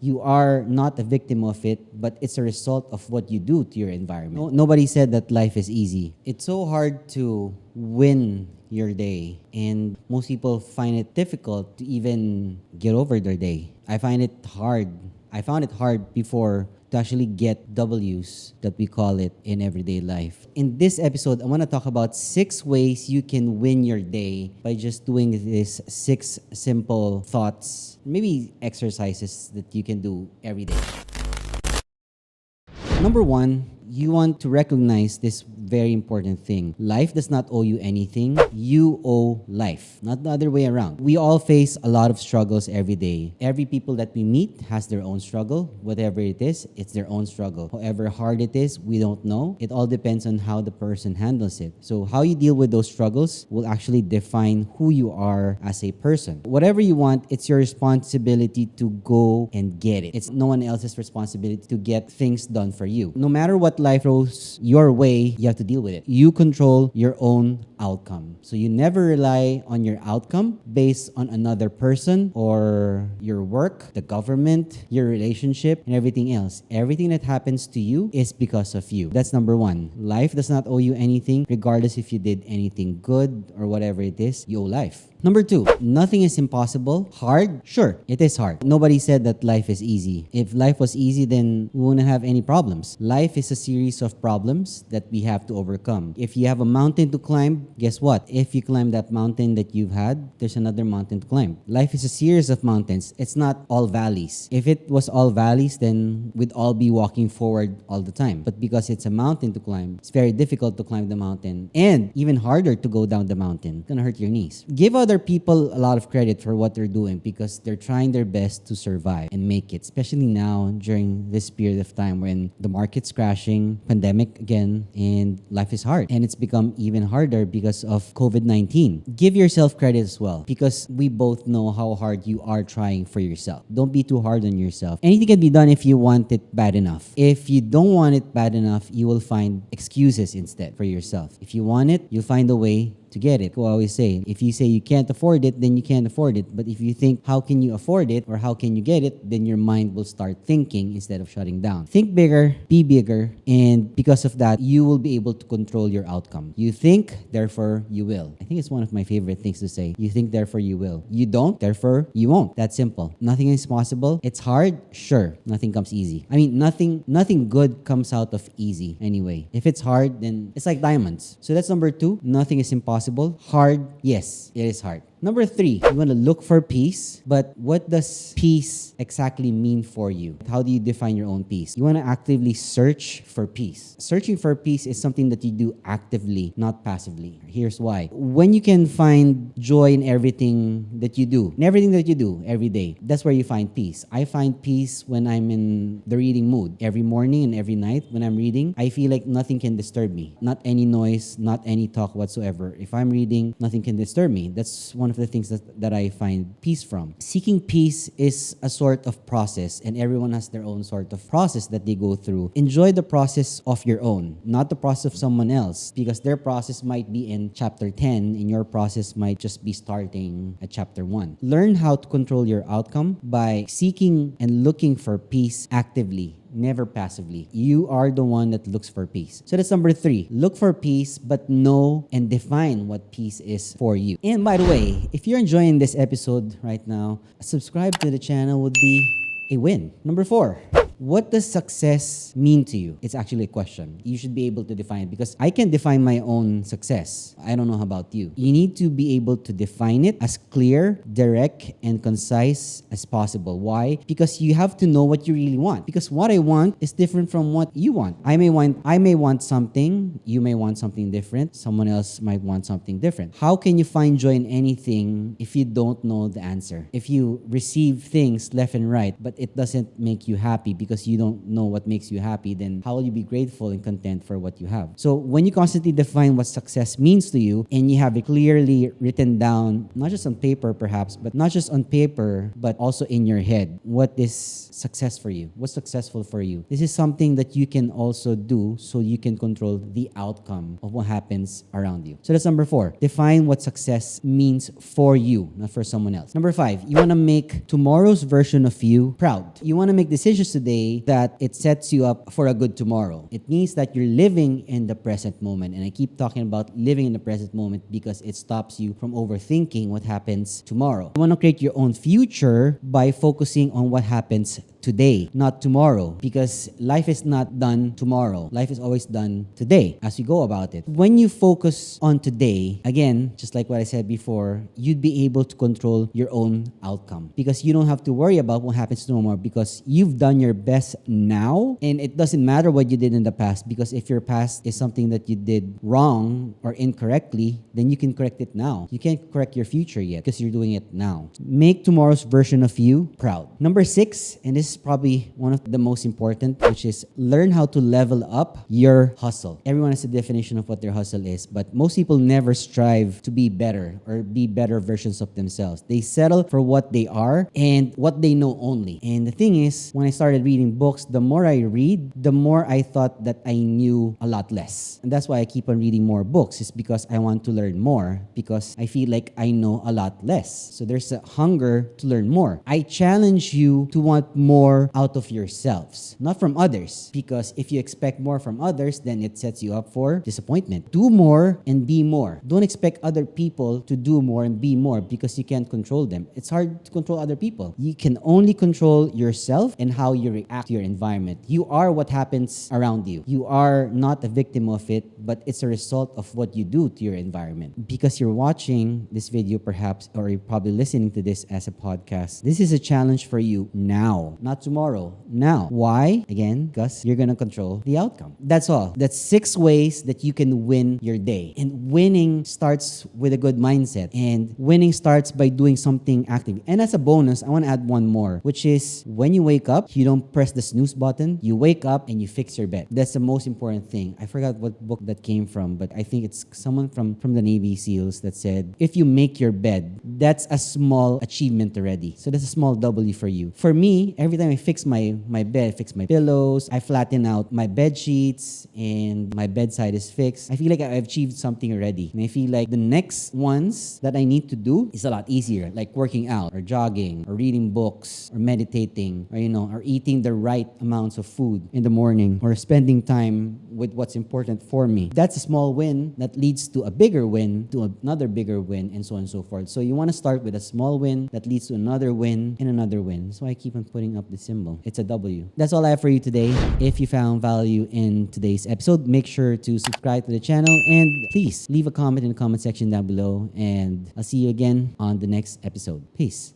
You are not a victim of it, but it's a result of what you do to your environment. Nobody said that life is easy. It's so hard to win your day, and most people find it difficult to even get over their day. I find it hard. I found it hard before to actually get W's that we call it in everyday life. In this episode, I want to talk about 6 ways you can win your day by just doing these 6 simple thoughts, maybe exercises that you can do every day. Number 1, you want to recognize this very important thing. Life does not owe you anything. You owe life, not the other way around. We all face a lot of struggles every day. Every people that we meet has their own struggle. Whatever it is, it's their own struggle. However hard it is, we don't know. It all depends on how the person handles it. So how you deal with those struggles will actually define who you are as a person. Whatever you want, it's your responsibility to go and get it. It's no one else's responsibility to get things done for you. No matter what life throws your way, you have to deal with it. You control your own outcome. So you never rely on your outcome based on another person or your work, the government, your relationship, and everything else. Everything that happens to you is because of you. That's number 1. Life does not owe you anything, regardless if you did anything good or whatever it is, you owe life. Number 2, nothing is impossible. Hard? Sure, it is hard. Nobody said that life is easy. If life was easy, then we wouldn't have any problems. Life is a series of problems that we have to overcome. If you have a mountain to climb, guess what? If you climb that mountain that you've had, there's another mountain to climb. Life is a series of mountains. It's not all valleys. If it was all valleys, then we'd all be walking forward all the time. But because it's a mountain to climb, it's very difficult to climb the mountain and even harder to go down the mountain. It's gonna hurt your knees. Give other people a lot of credit for what they're doing because they're trying their best to survive and make it, especially now during this period of time when the market's crashing, pandemic again, and life is hard. And it's become even harder because of COVID-19. Give yourself credit as well because we both know how hard you are trying for yourself. Don't be too hard on yourself. Anything can be done if you want it bad enough. If you don't want it bad enough, you will find excuses instead for yourself. If you want it, you'll find a way to get it. I always say, if you say you can't afford it, then you can't afford it. But if you think, how can you afford it or how can you get it, then your mind will start thinking instead of shutting down. Think bigger, be bigger, and because of that, you will be able to control your outcome. You think, therefore you will. I think it's one of my favorite things to say. You think, therefore you will. You don't, therefore you won't. That's simple. Nothing is possible. It's hard, sure. Nothing comes easy. I mean, nothing good comes out of easy anyway. If it's hard, then it's like diamonds. So that's number 2. Nothing is impossible. Hard, yes, it is hard. Number 3, you want to look for peace, but what does peace exactly mean for you? How do you define your own peace? You want to actively search for peace. Searching for peace is something that you do actively, not passively. Here's why. When you can find joy in everything that you do every day, that's where you find peace. I find peace when I'm in the reading mood. Every morning and every night when I'm reading, I feel like nothing can disturb me. Not any noise, not any talk whatsoever. If I'm reading, nothing can disturb me. That's one of the things that I find peace from. Seeking peace is a sort of process, and everyone has their own sort of process that they go through. Enjoy the process of your own, not the process of someone else, because their process might be in chapter 10 and your process might just be starting at chapter 1. Learn how to control your outcome by seeking and looking for peace actively, never passively. You are the one that looks for peace. So that's number 3. Look for peace, but know and define what peace is for you. And by the way, if you're enjoying this episode right now, subscribe to the channel would be a win. Number 4. What does success mean to you? It's actually a question. You should be able to define it because I can define my own success. I don't know how about you. You need to be able to define it as clear, direct, and concise as possible. Why? Because you have to know what you really want. Because what I want is different from what you want. I may want something, you may want something different, someone else might want something different. How can you find joy in anything if you don't know the answer? If you receive things left and right, but it doesn't make you happy because because you don't know what makes you happy, then how will you be grateful and content for what you have? So when you constantly define what success means to you and you have it clearly written down, not just on paper perhaps, but not just on paper, but also in your head, what is success for you? What's successful for you? This is something that you can also do so you can control the outcome of what happens around you. So that's number 4. Define what success means for you, not for someone else. Number 5, you want to make tomorrow's version of you proud. You want to make decisions today that it sets you up for a good tomorrow. It means that you're living in the present moment. And I keep talking about living in the present moment because it stops you from overthinking what happens tomorrow. You want to create your own future by focusing on what happens today, not tomorrow, because life is not done tomorrow. Life is always done today as we go about it. When you focus on today, again, just like what I said before, you'd be able to control your own outcome because you don't have to worry about what happens tomorrow because you've done your best now, and it doesn't matter what you did in the past, because if your past is something that you did wrong or incorrectly, then you can correct it now. You can't correct your future yet because you're doing it now. Make tomorrow's version of you proud. Number 6, and this is probably one of the most important, which is learn how to level up your hustle. Everyone has a definition of what their hustle is, but most people never strive to be better or be better versions of themselves. They settle for what they are and what they know only. And the thing is, when I started reading books, the more I read, the more I thought that I knew a lot less. And that's why I keep on reading more books. It's because I want to learn more, because I feel like I know a lot less. So there's a hunger to learn more. I challenge you to want more out of yourselves, not from others, because if you expect more from others, then it sets you up for disappointment. Do more and be more. Don't expect other people to do more and be more because you can't control them. It's hard to control other people. You can only control yourself and how you react to your environment. You are what happens around you. You are not a victim of it, but it's a result of what you do to your environment. Because you're watching this video perhaps, or you're probably listening to this as a podcast, this is a challenge for you now, not tomorrow, now. Why? Again, because you're gonna control the outcome. That's all. That's 6 ways that you can win your day. And winning starts with a good mindset. And winning starts by doing something active. And as a bonus, I want to add one more, which is when you wake up, you don't press the snooze button. You wake up and you fix your bed. That's the most important thing. I forgot what book that came from, but I think it's someone from the Navy SEALs that said, if you make your bed, that's a small achievement already. So that's a small W for you. For me, every time I fix my bed, fix my pillows, I flatten out my bed sheets, and my bedside is fixed, I feel like I've achieved something already. And I feel like the next ones that I need to do is a lot easier, like working out or jogging or reading books or meditating or, or eating the right amounts of food in the morning or spending time with what's important for me. That's a small win that leads to a bigger win, to another bigger win, and so on and so forth. So you want to start with a small win that leads to another win and another win. That's why I keep on putting up the symbol. It's a W. That's all I have for you today. If you found value in today's episode, make sure to subscribe to the channel and please leave a comment in the comment section down below, and I'll see you again on the next episode. Peace.